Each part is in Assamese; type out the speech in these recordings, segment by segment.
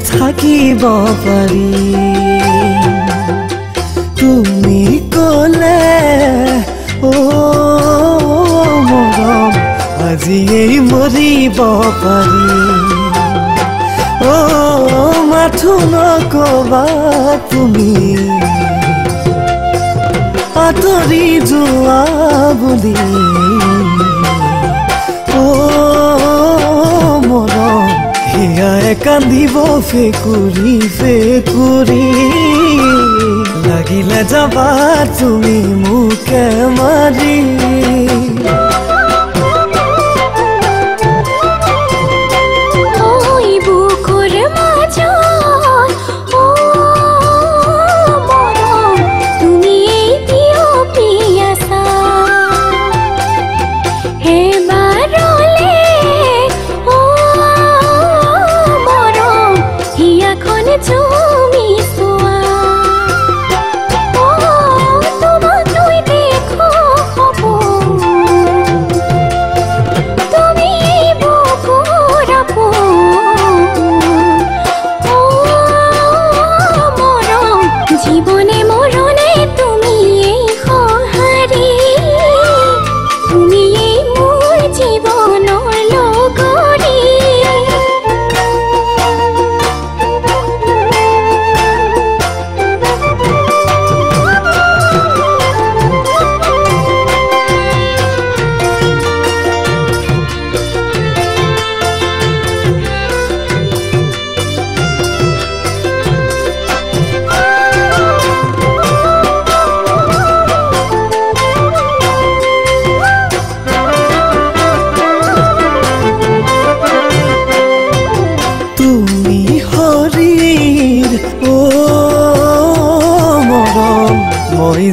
থাকিব পাৰি তুমি কলে ও মৰম আজিয়েই মৰিব পাৰি ও মাথো নকবা তুমি আঁতৰি যোৱা বুলি ও মৰম হিয়াই কান্দিব ফেকুৰি ফেকুৰি লাগিলে যাবা তুমি মোকে মাৰি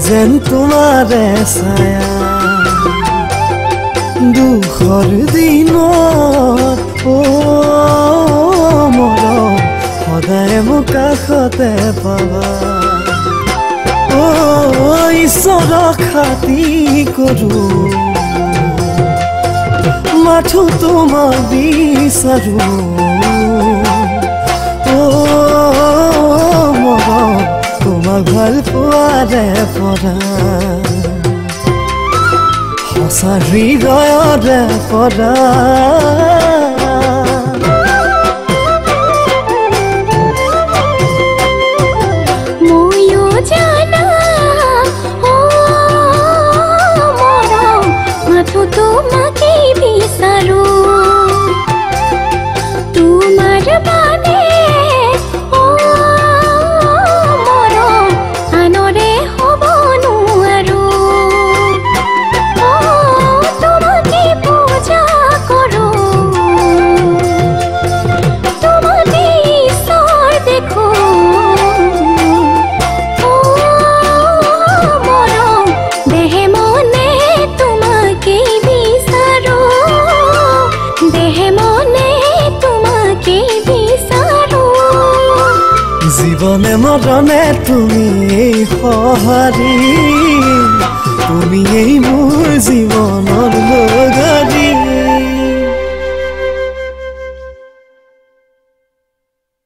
যেন তোমাৰে ছায়া দুখৰ দিনত ও মৰম সদায় মোক কাষতে পাবা ও ঈশ্বৰক খাতি কৰো মাথো তোমাক বিচাৰো ও মৰম তোমাক ভাল পোৱাৰে পৰা সঁচা হৃদয়ৰে পৰা জীবনে মৰণে তুমি সঁহাৰি তুমি এই মোৰ জীৱন